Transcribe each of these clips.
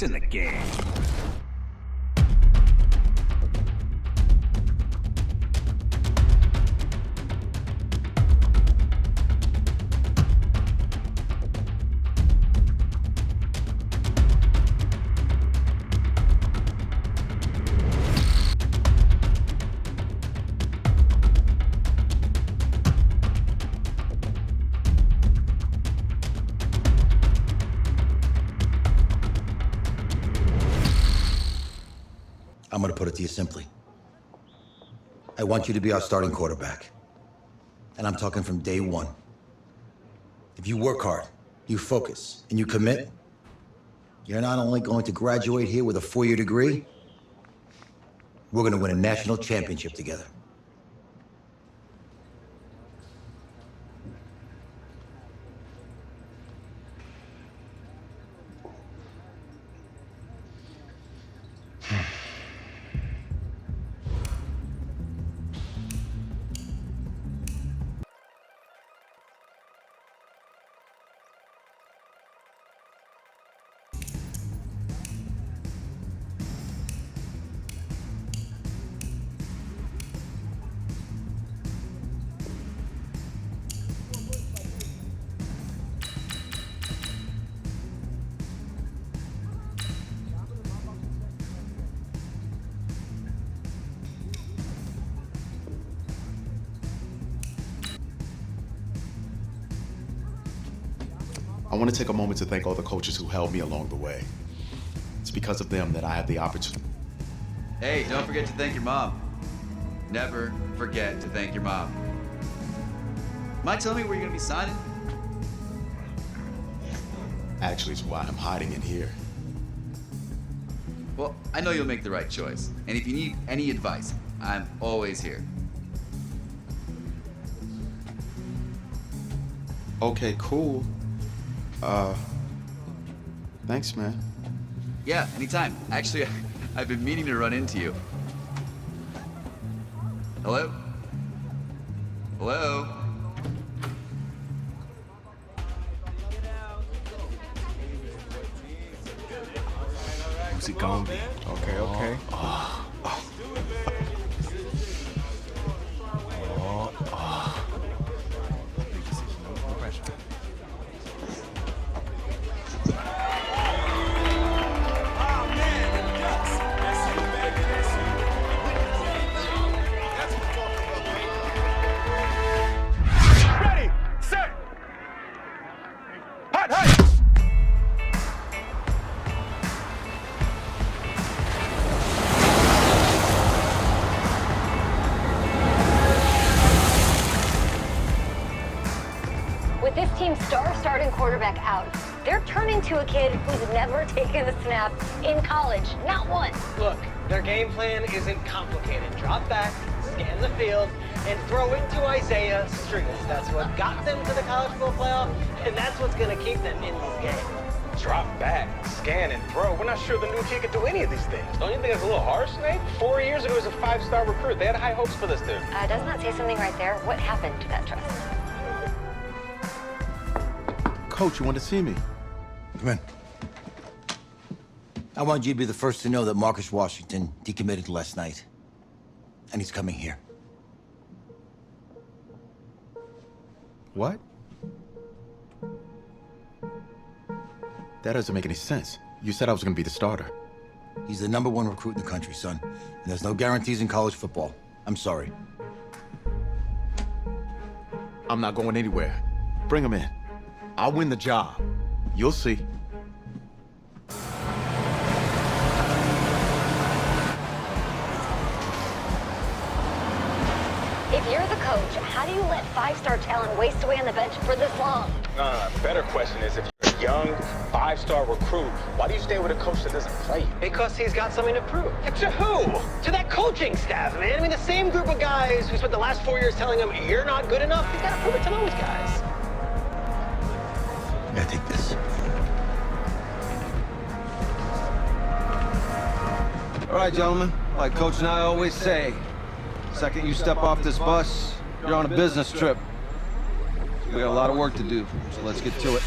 It's in the game. I'm gonna put it to you simply. I want you to be our starting quarterback. And I'm talking from day one. If you work hard, you focus, and you commit, you're not only going to graduate here with a 4-year degree, we're gonna win a national championship together. I want to take a moment to thank all the coaches who held me along the way. It's because of them that I had the opportunity. Hey, don't forget to thank your mom. Never forget to thank your mom. Mind telling me where you're gonna be signing? Actually, it's why I'm hiding in here. Well, I know you'll make the right choice. And if you need any advice, I'm always here. Okay, cool. Thanks, man. Yeah, anytime. Actually, I've been meaning to run into you. Hello? Hello? Who's it gonna be? Okay, okay. Ready, set, hot, hot. With this team's star starting quarterback out, they're turning to a kid who's never taken a snap in college, not once. Look, their game plan isn't complicated. Drop back, scan the field, and throw it to Isaiah Streets. That's what got them to the college football playoff, and that's what's going to keep them in these games. Drop back, scan, and throw. We're not sure the new kid can do any of these things. Don't you think it's a little harsh, Nate? 4 years ago, he was a 5-star recruit. They had high hopes for this dude. Doesn't that say something right there? What happened to that trust? Coach, you want to see me? Come in. I want you to be the first to know that Marcus Washington decommitted last night. And he's coming here. What? That doesn't make any sense. You said I was going to be the starter. He's the #1 recruit in the country, son. And there's no guarantees in college football. I'm sorry. I'm not going anywhere. Bring him in. I'll win the job. You'll see. If you're the coach, how do you let 5-star talent waste away on the bench for this long? Better question is, if you're a young 5-star recruit, why do you stay with a coach that doesn't play you? Because he's got something to prove. To who? To that coaching staff, man. I mean, the same group of guys who spent the last 4 years telling him, you're not good enough, he's got to prove it to those guys. Yeah, take this. All right, gentlemen, like Coach and I always say, second you step off this bus, you're on a business trip. We got a lot of work to do, so let's get to it.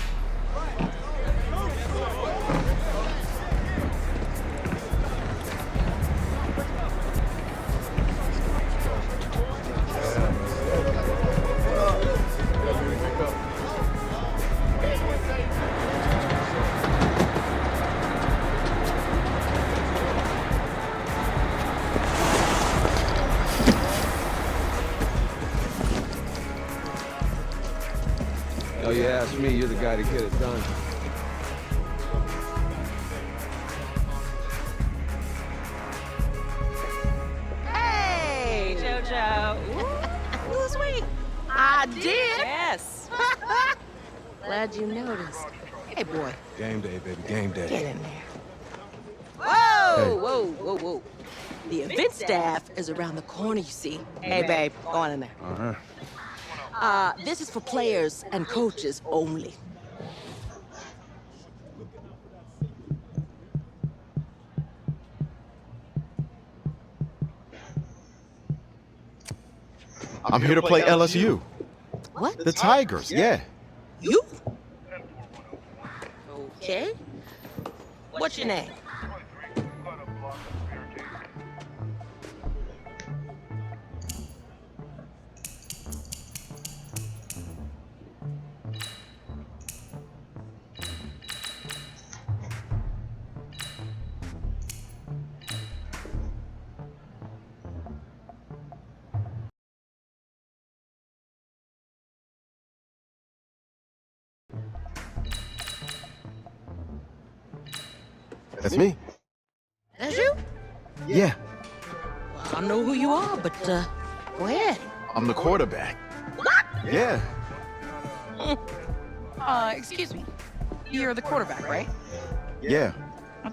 ask me, you're the guy to get it done. Hey, JoJo. Ooh, sweet. I did. Yes. Glad you noticed. Hey, boy. Game day, baby, game day. Get in there. Whoa, whoa, whoa, whoa. The event staff is around the corner, you see. Hey, babe, go on in there. This is for players and coaches only. I'm here to play LSU. What? The Tigers, yeah. You? Okay. What's your name? That's me. That's you? Yeah, Well, I don't know who you are, but go ahead. I'm the quarterback. What? Yeah. Excuse me. You're the quarterback, right? Yeah.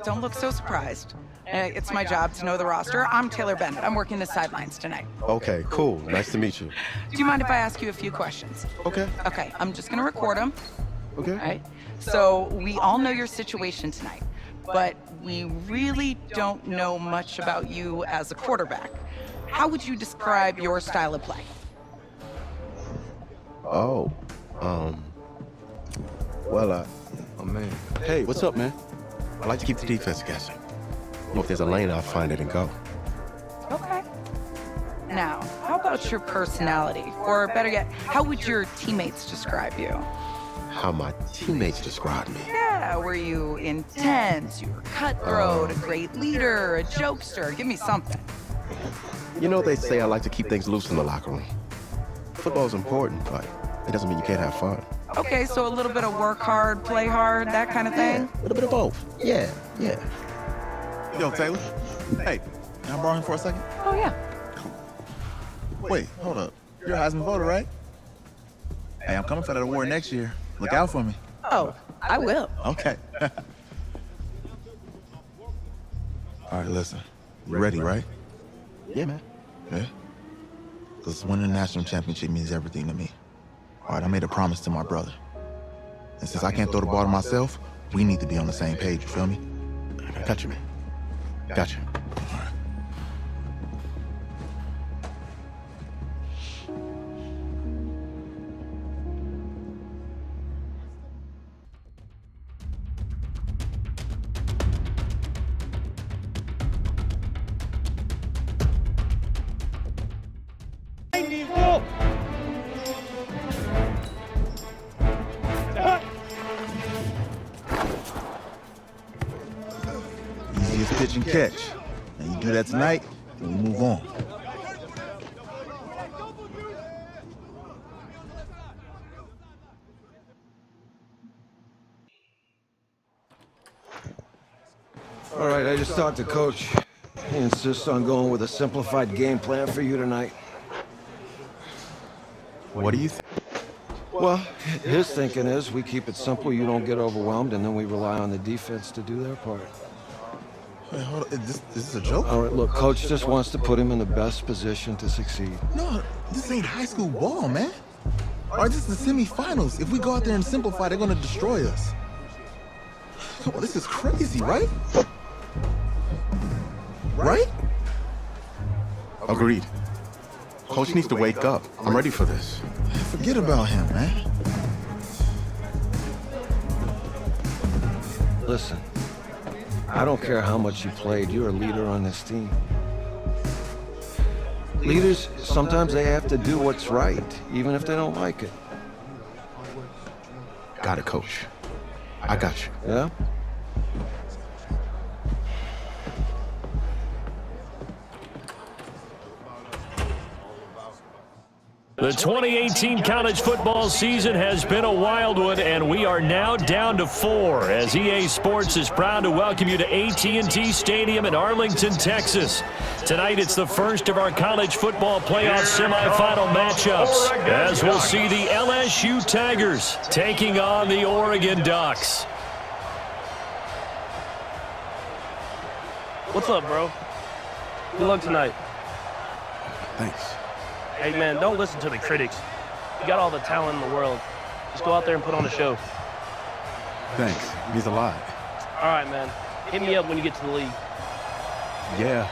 Don't look so surprised. It's my job to know the roster. I'm Taylor Bennett. I'm working the sidelines tonight. Okay, cool. Nice to meet you. Do you mind if I ask you a few questions? Okay. Okay, I'm just gonna record them. Okay. All right. So we all know your situation tonight, but we really don't know much about you as a quarterback. How would you describe your style of play? Oh, well, Oh, man. hey, what's up, man? I like to keep the defense guessing. If there's a lane, I'll find it and go. Okay. Now, how about your personality? Or better yet, how would your teammates describe you? How my teammates describe me. Yeah, were you intense? You were cutthroat, a great leader, a jokester? Give me something. You know, they say I like to keep things loose in the locker room. Football's important, but it doesn't mean you can't have fun. Okay, so a little bit of work hard, play hard, that kind of thing? A little bit of both. Yeah. Yo, Taylor. Hey, can I borrow him for a second? Oh, yeah. Wait, hold up. You're a Heisman voter, right? Hey, I'm coming for that award next year. Look out for me. Oh, I will. Okay. All right, listen. You ready, right? Yeah, man. Yeah? Because winning the national championship means everything to me. All right, I made a promise to my brother. And since I can't throw the ball to myself, we need to be on the same page, you feel me? I got you, man. Got you. All right. Easiest pitch and catch. And you do that tonight, then we move on. All right, I just talked to Coach. He insists on going with a simplified game plan for you tonight. What do you think? Well, his thinking is we keep it simple, you don't get overwhelmed, and then we rely on the defense to do their part. Wait, hold on. Is this a joke? All right, look, Coach just wants to put him in the best position to succeed. No, this ain't high school ball, man. All right, this is the semifinals. If we go out there and simplify, they're gonna destroy us. Come on, this is crazy, right? Right? Agreed. Coach needs to wake up. I'm ready for this. Forget about him, man. Listen, I don't care how much you played, you're a leader on this team. Leaders, sometimes they have to do what's right, even if they don't like it. Got it, Coach. I got you. Yeah? The 2018 college football season has been a wild one, and we are now down to 4 as EA Sports is proud to welcome you to AT&T Stadium in Arlington, Texas. Tonight, it's the first of our college football playoff semifinal matchups, as we'll see the LSU Tigers taking on the Oregon Ducks. What's up, bro? Good luck tonight. Thanks. Hey, man, don't listen to the critics. You got all the talent in the world. Just go out there and put on a show. Thanks. It means a lot. All right, man. Hit me up when you get to the league. Yeah.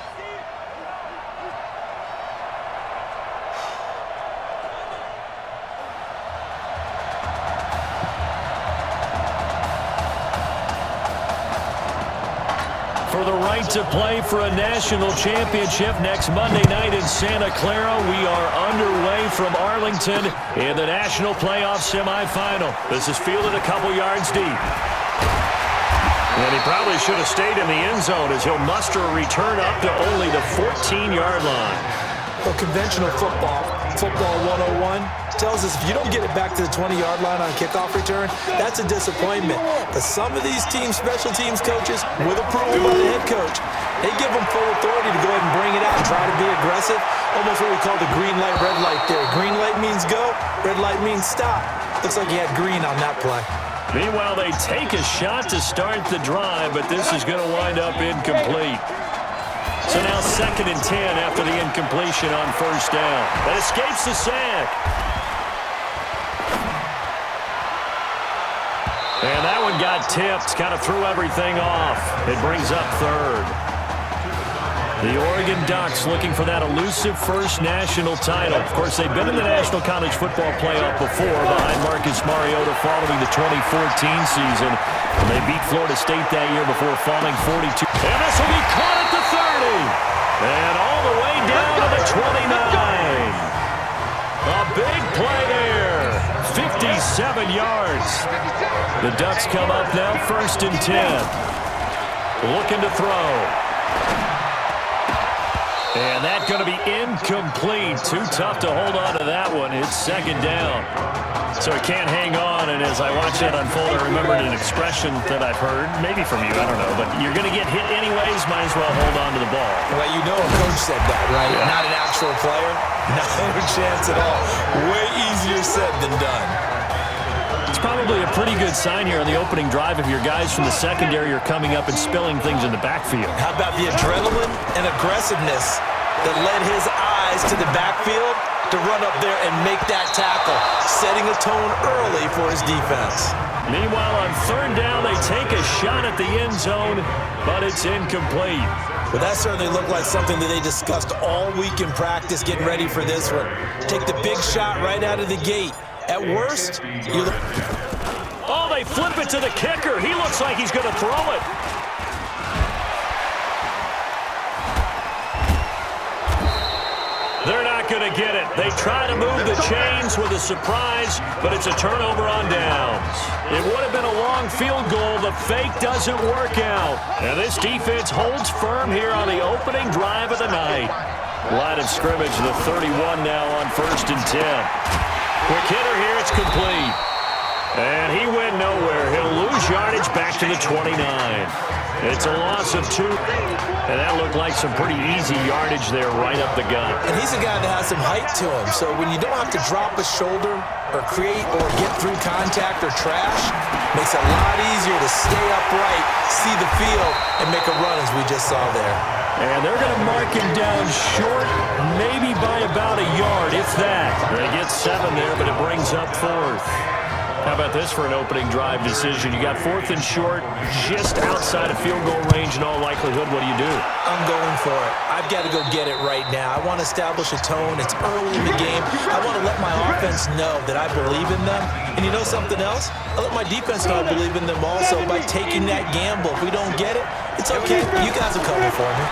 For the right to play for a national championship next Monday night in Santa Clara, we are underway from Arlington in the national playoff semifinal. This is fielded a couple yards deep. And he probably should have stayed in the end zone as he'll muster a return up to only the 14-yard line. Well, conventional football 101, tells us if you don't get it back to the 20-yard line on kickoff return, that's a disappointment. But some of these teams, special teams coaches, with approval by the head coach, they give them full authority to go ahead and bring it out and try to be aggressive. Almost what we call the green light, red light theory. Green light means go, red light means stop. Looks like he had green on that play. Meanwhile, they take a shot to start the drive, but this is going to wind up incomplete. So now 2nd and 10 after the incompletion on first down. That escapes the sack. And that one got tipped, kind of threw everything off. It brings up 3rd. The Oregon Ducks looking for that elusive first national title. Of course, they've been in the National College Football Playoff before behind Marcus Mariota following the 2014 season. And they beat Florida State that year before falling 42. And this will be caught at the 30. And all the way down to the 29. A big play there. 57 yards. The Ducks come up now 1st and 10. Looking to throw. And that's going to be incomplete. Too tough to hold on to that one. It's 2nd down. So he can't hang on, and as I watch that unfold, I remembered an expression that I've heard, maybe from you, I don't know, but you're going to get hit anyways, might as well hold on to the ball. Well, you know a coach said that, right? Yeah. Not an actual player. No chance at all. Way easier said than done. It's probably a pretty good sign here on the opening drive if your guys from the secondary are coming up and spilling things in the backfield. How about the adrenaline and aggressiveness that led his eyes to the backfield to run up there and make that tackle, setting a tone early for his defense. Meanwhile, on 3rd down, they take a shot at the end zone, but it's incomplete. Well, that certainly looked like something that they discussed all week in practice getting ready for this one. Take the big shot right out of the gate. At worst, you look... Oh, they flip it to the kicker. He looks like he's going to throw it. They're not going to get it. They try to move the chains with a surprise, but it's a turnover on downs. It would have been a long field goal. The fake doesn't work out. And this defense holds firm here on the opening drive of the night. Line of scrimmage, the 31 now on 1st and 10. Quick hitter here, it's complete. And he went nowhere. He'll lose yardage back to the 29. It's a loss of 2. And that looked like some pretty easy yardage there right up the gut. And he's a guy that has some height to him. So when you don't have to drop a shoulder or create or get through contact or trash, makes it a lot easier to stay upright, see the field, and make a run as we just saw there. And they're going to mark him down short, maybe by about a yard, if that. They get 7 there, but it brings up 4th. How about this for an opening drive decision? You got 4th and short, just outside of field goal range in all likelihood. What do you do? I'm going for it. I've got to go get it right now. I want to establish a tone. It's early in the game. I want to let my offense know that I believe in them. And you know something else? I let my defense know I believe in them also by taking that gamble. If we don't get it, it's okay. You guys will cover for me.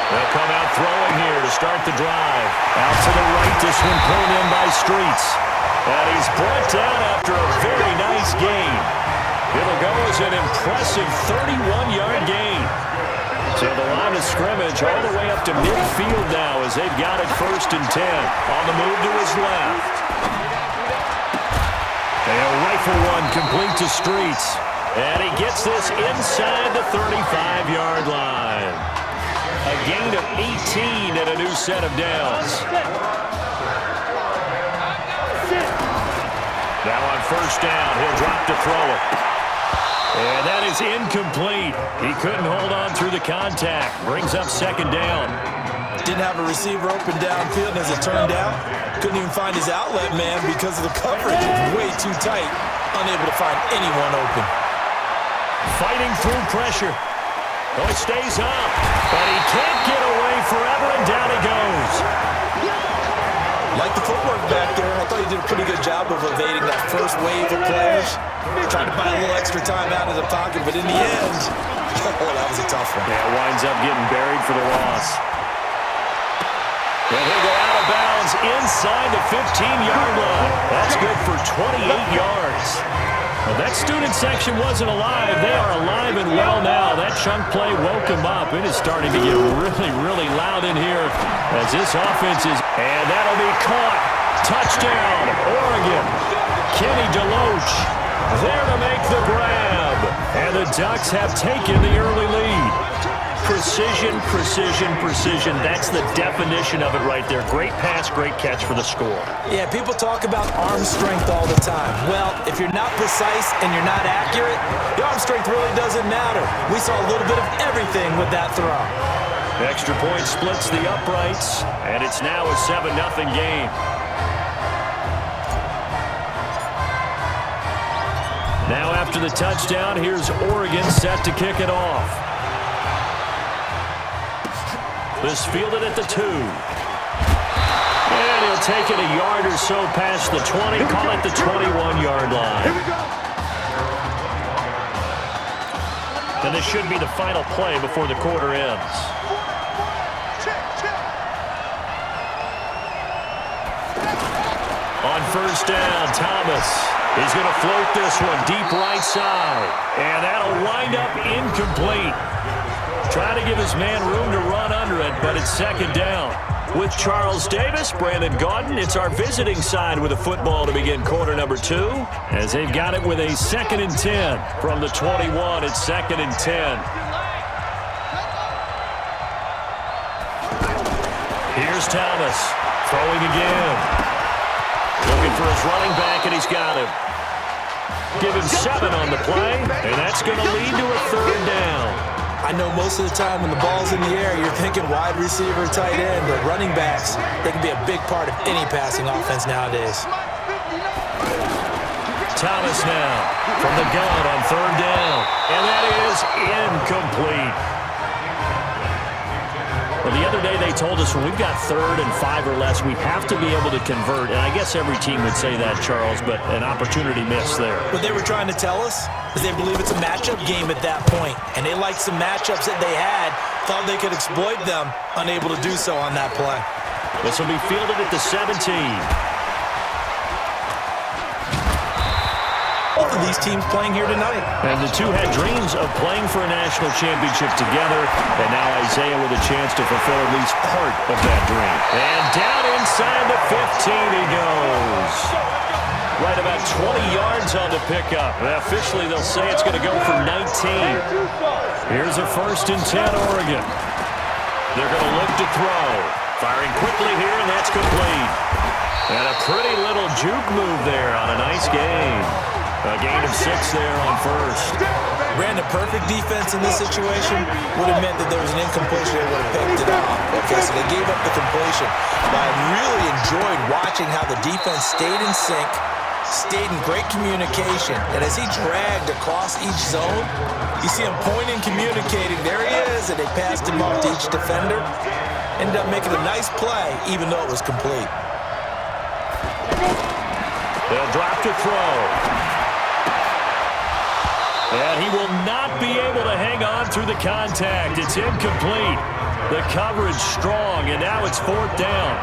They'll come out throwing here to start the drive. Out to the right, this one pulled in by Streets. And he's brought down after a very nice gain. It'll go as an impressive 31-yard gain. So the line line of scrimmage all the way up to midfield now as they've got it 1st and 10. On the move to his left. And a rifle one complete to Streets. And he gets this inside the 35-yard line. A gain of 18 and a new set of downs. Now on 1st down, he'll drop to throw it. And that is incomplete. He couldn't hold on through the contact. Brings up 2nd down. Didn't have a receiver open downfield, and as it turned out, couldn't even find his outlet man because of the coverage. Way too tight. Unable to find anyone open. Fighting through pressure. Oh, he stays up, but he can't get away forever, and down he goes. Like the footwork back there, I thought he did a pretty good job of evading that first wave of players. Tried to buy a little extra time out of the pocket, but in the end, oh, that was a tough one. Yeah, winds up getting buried for the loss. And he'll go out of bounds inside the 15-yard line. That's good for 28 yards. Well, that student section wasn't alive. They are alive and well now. That chunk play woke them up. It is starting to get really, really loud in here as this offense is. And that'll be caught. Touchdown, Oregon. Kenny Deloach there to make the grab. And the Ducks have taken the early lead. Precision, precision, precision. That's the definition of it right there. Great pass, great catch for the score. Yeah, people talk about arm strength all the time. Well, if you're not precise and you're not accurate, the arm strength really doesn't matter. We saw a little bit of everything with that throw. Extra point splits the uprights, and it's now a 7-0 game. Now after the touchdown, here's Oregon set to kick it off. This fielded at the 2. And he'll take it a yard or so past the 20, call it the 21-yard line. And this should be the final play before the quarter ends. On 1st down, Thomas is going to float this one deep right side. And that'll wind up incomplete. Trying to give his man room to run under it, but it's 2nd down. With Charles Davis, Brandon Gaudin, it's our visiting side with a football to begin quarter number 2. As they've got it with a 2nd and 10 from the 21. It's 2nd and 10. Here's Thomas throwing again. Looking for his running back, and he's got him. Give him 7 on the play, and that's going to lead to a 3rd down. I know most of the time when the ball's in the air, you're thinking wide receiver, tight end, but running backs, they can be a big part of any passing offense nowadays. Thomas now from the gun on 3rd down, and that is incomplete. Well, the other day they told us when we've got 3rd and 5 or less, we have to be able to convert. And I guess every team would say that, Charles, but an opportunity missed there. What they were trying to tell us is they believe it's a matchup game at that point. And they liked some matchups that they had, thought they could exploit them, unable to do so on that play. This will be fielded at the 17. Both of these teams playing here tonight. And the two had dreams of playing for a national championship together, and now Isaiah with a chance to fulfill at least part of that dream. And down inside the 15 he goes. Right about 20 yards on the pickup. And officially they'll say it's going to go for 19. Here's a 1st and 10 Oregon. They're going to look to throw. Firing quickly here, and that's complete. And a pretty little juke move there on a nice gain. A gain of 6 there on 1st. Ran a perfect defense in this situation. Would have meant that there was an incompletion. They would have picked it off. Okay, so they gave up the completion. But I really enjoyed watching how the defense stayed in sync, stayed in great communication. And as he dragged across each zone, you see him pointing, communicating. There he is, and they passed him off to each defender. Ended up making a nice play, even though it was complete. They'll drop to throw. And he will not be able to hang on through the contact. It's incomplete. The coverage strong, and now it's 4th down.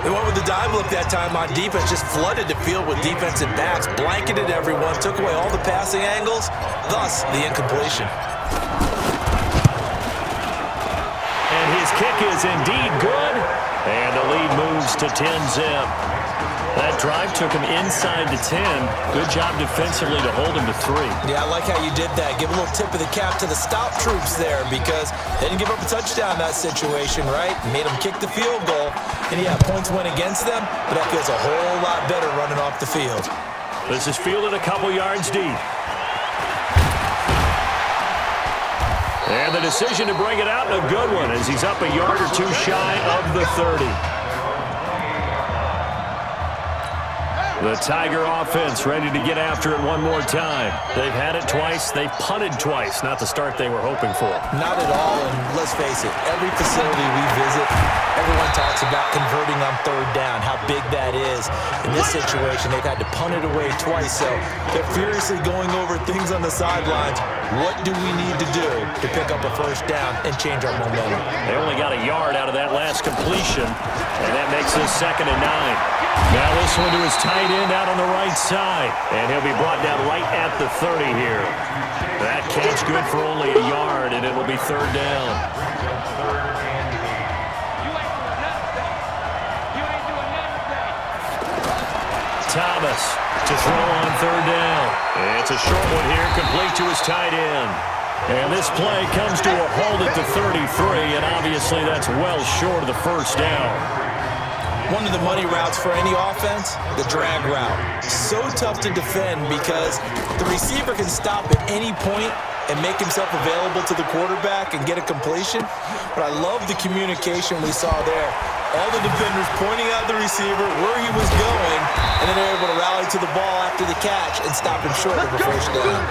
They went with the dive look that time on defense, just flooded the field with defensive backs, blanketed everyone, took away all the passing angles, thus the incompletion. is indeed good, and the lead moves to 10-zip. That drive took him inside the 10. Good job defensively to hold him to 3. Yeah, I like how you did that. Give a little tip of the cap to the stop troops there because they didn't give up a touchdown in that situation, right? Made them kick the field goal. And yeah, points went against them, but that feels a whole lot better running off the field. This is fielded a couple yards deep. And the decision to bring it out, a good one, as he's up a yard or two shy of the 30. The Tiger offense ready to get after it one more time. They've had it twice. They've punted twice. Not the start they were hoping for. Not at all, and let's face it, every facility we visit, everyone talks about converting on third down, how big that is. In this situation, they've had to punt it away twice, so they're furiously going over things on the sidelines. What do we need to do to pick up a first down and change our momentum? They only got a yard out of that last completion, and that makes this 2nd and 9. Now this one to his tight end out on the right side, and he'll be brought down right at the 30 here. That catch good for only a yard, and it'll be 3rd down. Thomas to throw on 3rd down. It's a short one here, complete to his tight end. And this play comes to a halt at the 33, and obviously that's well short of the first down. One of the money routes for any offense, the drag route. So tough to defend because the receiver can stop at any point and make himself available to the quarterback and get a completion. But I love the communication we saw there. All the defenders pointing out the receiver, where he was going, and then they're able to rally to the ball after the catch and stop him short of a first down.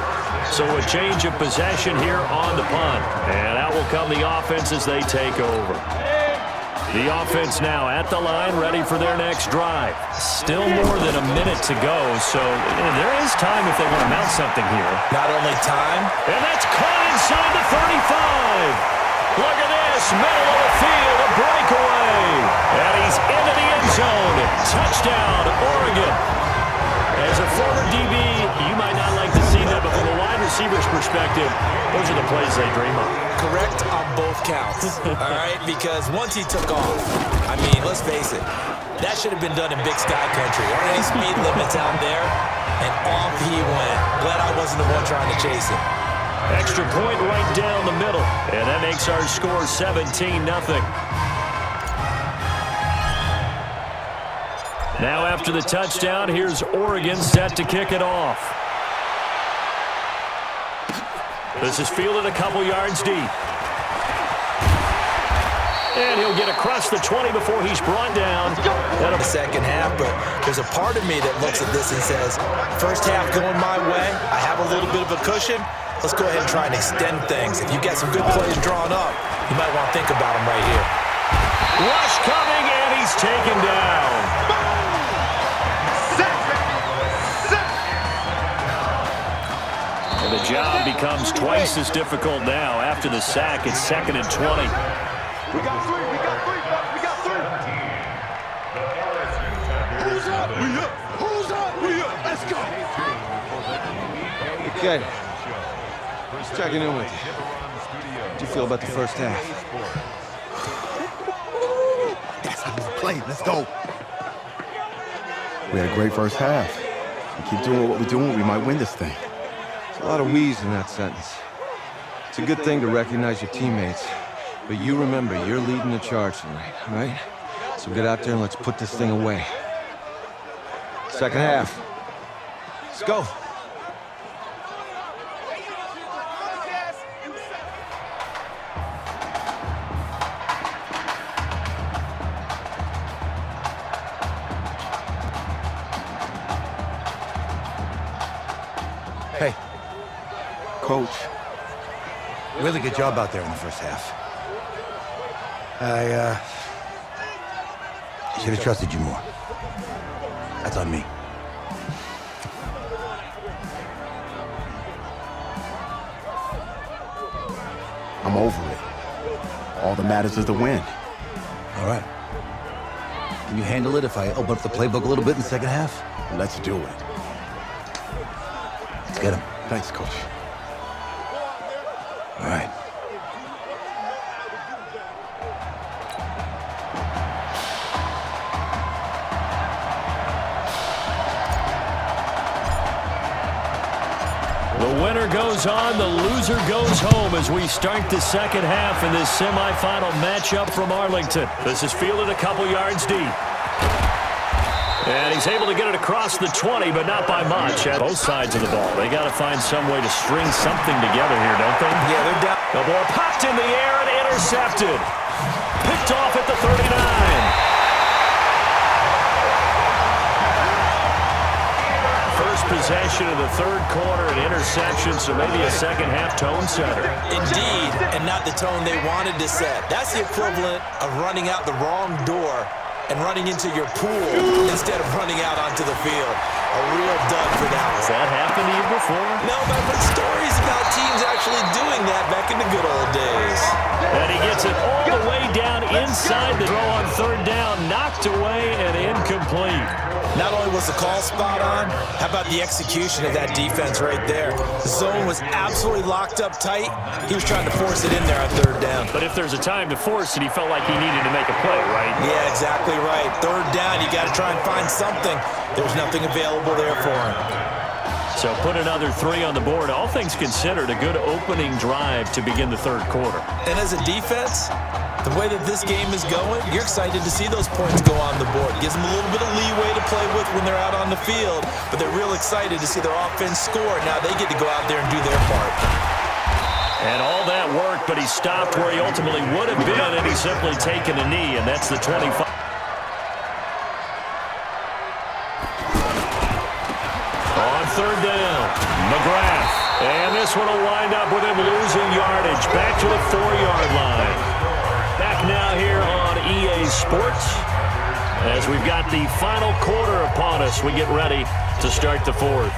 So a change of possession here on the punt. And out will come the offense as they take over. The offense now at the line, ready for their next drive. Still more than a minute to go, so there is time if they want to mount something here. Not only time. And that's caught inside the 35. Look at this, middle of the field, a breakaway. And he's into the end zone. Touchdown, Oregon. As a former DB, you might not like to see that, but from a wide receiver's perspective, those are the plays they dream of. Correct on both counts, all right? Because once he took off, I mean, let's face it, that should have been done in Big Sky Country. Any speed limits out there, and off he went. Glad I wasn't the one trying to chase him. Extra point right down the middle, and that makes our score 17-0. Now after the touchdown, here's Oregon set to kick it off. This is fielded a couple yards deep. And he'll get across the 20 before he's brought down. That'll be the second half, but there's a part of me that looks at this and says, first half going my way, I have a little bit of a cushion. Let's go ahead and try and extend things. If you've got some good plays drawn up, you might want to think about them right here. Rush coming, and he's taken down. And the job becomes twice as difficult now. After the sack, it's 2nd and 20. We got 3, we got 3, we got 3. Who's up? We up. Who's up? We up. Let's go. Okay. Just checking in with you. How'd you feel about the first half? That's how we play. Let's go. We had a great first half. We keep doing what we're doing, we might win this thing. There's a lot of we's in that sentence. It's a good thing to recognize your teammates. But you remember, you're leading the charge tonight, all right? So get out there and let's put this thing away. Second half. Let's go. Hey. Coach. Really good job out there in the first half. I should have trusted you more. That's on me. I'm over it. All that matters is the win. All right. Can you handle it if I open up the playbook a little bit in the second half? Let's do it. Let's get him. Thanks, Coach. All right. winner goes on, the loser goes home as we start the second half in this semifinal matchup from Arlington. This is fielded a couple yards deep. And he's able to get it across the 20, but not by much. At both sides of the ball, they got to find some way to string something together here, don't they? Yeah, they're down. The ball popped in the air and intercepted. Picked off at the 39. First possession of the third quarter, an interception, so maybe a second-half tone setter. Indeed, and not the tone they wanted to set. That's the equivalent of running out the wrong door and running into your pool instead of running out onto the field. A real dud for that one. Has that happened to you before? No, but I've heard stories about teams actually doing that back in the good old days. And he gets it all the way down inside the throw on third down, knocked away and incomplete. Not only was the call spot on, how about the execution of that defense right there? The zone was absolutely locked up tight. He was trying to force it in there on third down. But if there's a time to force it, he felt like he needed to make a play, right? Yeah, exactly right. Third down, you got to try and find something. There's nothing available there for him. So put another 3 on the board. All things considered, a good opening drive to begin the third quarter. And as a defense, the way that this game is going, you're excited to see those points go on the board. Gives them a little bit of leeway to play with when they're out on the field, but they're real excited to see their offense score. Now they get to go out there and do their part. And all that work, but he stopped where he ultimately would have been, and he's simply taken a knee, and that's the 25. On third down, McGrath. And this one will wind up with him losing yardage. Back to the 4-yard line. Back now here on EA Sports. As we've got the final quarter upon us, we get ready to start the fourth.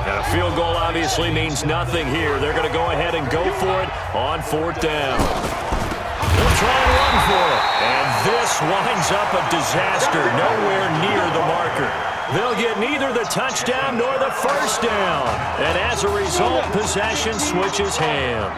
And a field goal obviously means nothing here. They're going to go ahead and go for it on fourth down. They'll try and run for it. And this winds up a disaster, nowhere near the marker. They'll get neither the touchdown nor the first down. And as a result, possession switches hands.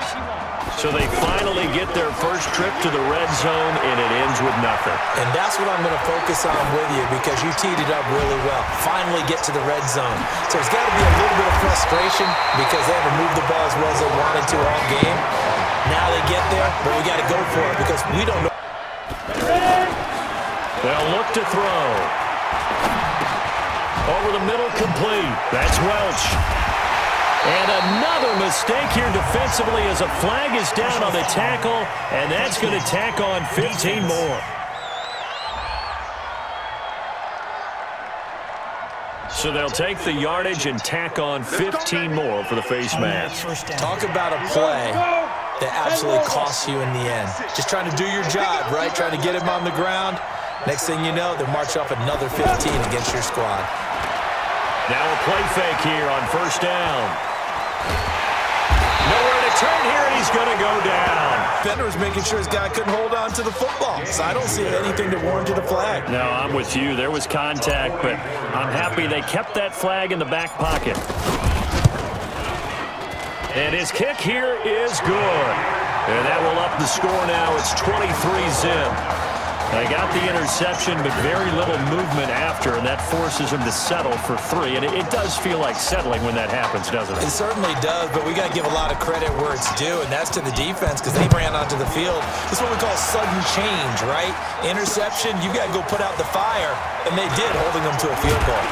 So they finally get their first trip to the red zone, and it ends with nothing. And that's what I'm going to focus on with you because you teed it up really well. Finally get to the red zone. So there's got to be a little bit of frustration because they haven't moved the ball as well as they wanted to all game. Now they get there, but we got to go for it because we don't know. They'll look to throw. Over the middle, complete. That's Welch. And another mistake here defensively as a flag is down on the tackle, and that's going to tack on 15 more. So they'll take the yardage and tack on 15 more for the face mask. Talk about a play that absolutely costs you in the end. Just trying to do your job, right? Trying to get him on the ground. Next thing you know, they'll march off another 15 against your squad. Now a play fake here on first down. Nowhere to turn here, and he's going to go down. Fenner's making sure his guy couldn't hold on to the football, so I don't see anything to warrant a flag. No, I'm with you. There was contact, but I'm happy they kept that flag in the back pocket. And his kick here is good. And that will up the score now. It's 23-zip. They got the interception, but very little movement after, and that forces him to settle for 3. And it does feel like settling when that happens, doesn't it? It certainly does, but we got to give a lot of credit where it's due, and that's to the defense because they ran onto the field. This is what we call sudden change, right? Interception, you got to go put out the fire, and they did, holding them to a field goal.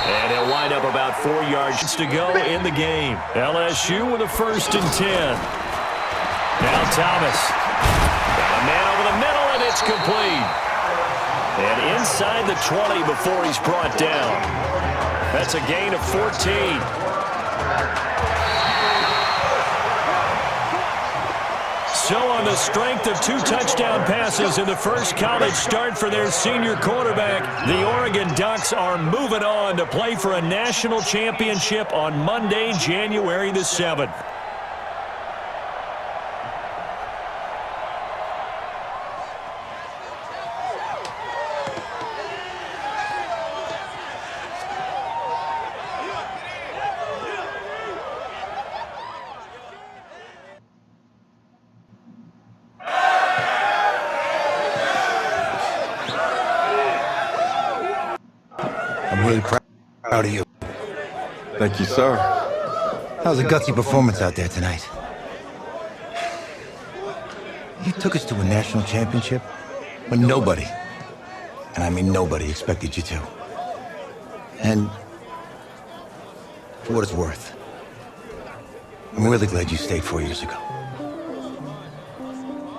And he'll wind up about 4 yards to go in the game. LSU with a 1st and 10. Now Thomas. Got a man over the middle. It's complete. And inside the 20 before he's brought down. That's a gain of 14. So on the strength of 2 touchdown passes in the first college start for their senior quarterback, the Oregon Ducks are moving on to play for a national championship on Monday, January the 7th. I'm really proud of you. Thank you, sir. That was a gutsy performance out there tonight. You took us to a national championship when nobody, and I mean nobody, expected you to. And for what it's worth, I'm really glad you stayed 4 years ago.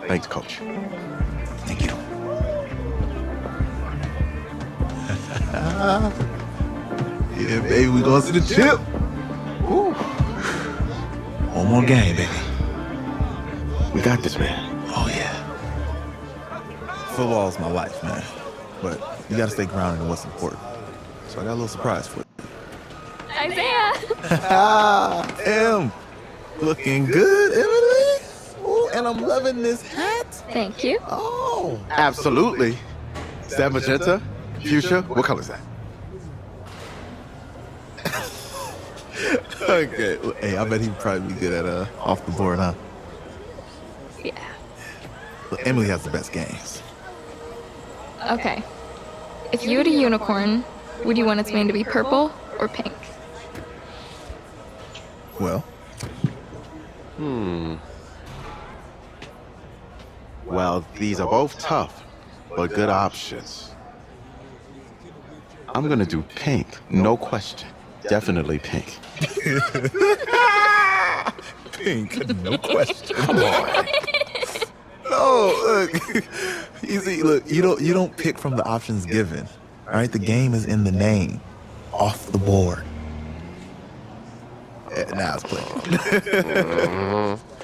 Thanks, Coach. Thank you. Yeah, baby, we going to the chip. Woo. One more game, baby. We got this, man. Oh, yeah. Football's my life, man. But you gotta stay grounded in what's important. So I got a little surprise for you. Isaiah! Looking good, Emily. Ooh, and I'm loving this hat. Thank you. Oh. Absolutely. Is that magenta? Fuchsia? What color is that? Okay. Well, hey, I bet he'd probably be good at off the board, huh? Yeah. Look, Emily has the best games. Okay. If you had a unicorn, would you want its mane to be purple or pink? Well. Well, these are both tough, but good options. I'm gonna do pink, no question. Definitely pink. Pink, no question. Come on. No, look. You see, look, you don't pick from the options given. All right, the game is in the name. Off the board. Now it's playing.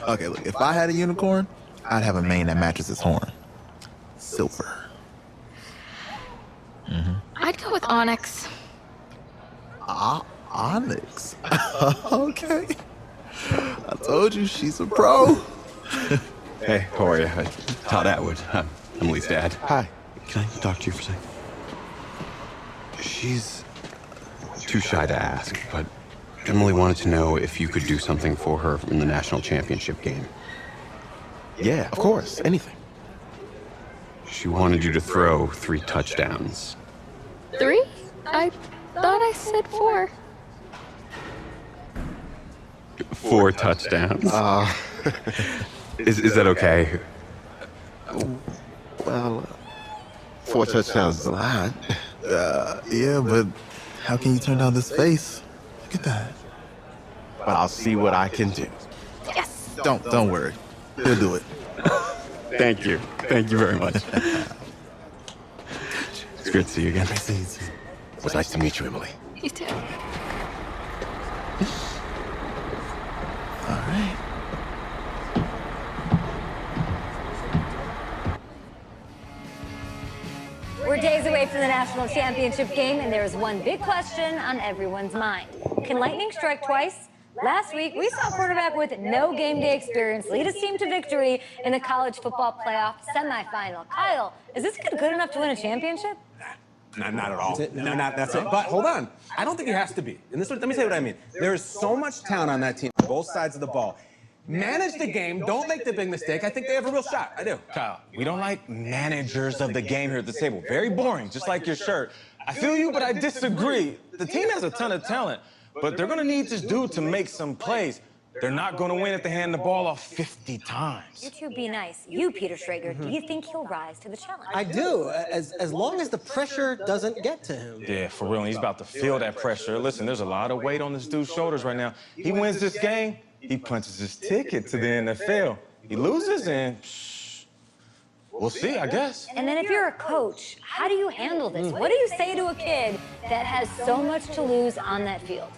Okay, look, if I had a unicorn, I'd have a mane that matches its horn. Silver. I'd go with onyx. Onyx. Okay. I told you she's a pro. Hey, how are you? Todd Atwood. I'm Emily's dad. Hi. Can I talk to you for a second? She's too shy to ask, but Emily wanted to know if you could do something for her in the national championship game. Yeah, of course. Anything. She wanted you to throw 3 touchdowns. 3? I thought I said 4. 4 touchdowns. Is that okay? Well, 4 touchdowns is a lot. Yeah, but how can you turn down this face? Look at that. But I'll see what I can do. Yes. Don't worry. He'll do it. Thank you. Thank you very much. It's great to see you again. Nice to see you too. It was nice to meet you, Emily. You too. All right. We're days away from the national championship game, and there is one big question on everyone's mind. Can lightning strike twice? Last week, we saw a quarterback with no game day experience lead his team to victory in the college football playoff semifinal. Kyle, is this kid good enough to win a championship? Not at all. That's it. But hold on. I don't think he has to be. And let me say what I mean. There is so much talent on that team, both sides of the ball. Manage the game. Don't make the big mistake. I think they have a real shot. I do. Kyle, we don't like managers of the game here at the table. Very boring, just like your shirt. I feel you, but I disagree. The team has a ton of talent, but they're going to need this dude to make some plays. They're not going to win if they hand the ball off 50 times. You two be nice. You, Peter Schrager, do you think he'll rise to the challenge? I do, as long as the pressure doesn't get to him. Yeah, for real. And he's about to feel that pressure. Listen, there's a lot of weight on this dude's shoulders right now. He wins this game, he punches his ticket to the NFL. He loses, and we'll see, I guess. And then if you're a coach, how do you handle this? What do you say to a kid that has so much to lose on that field?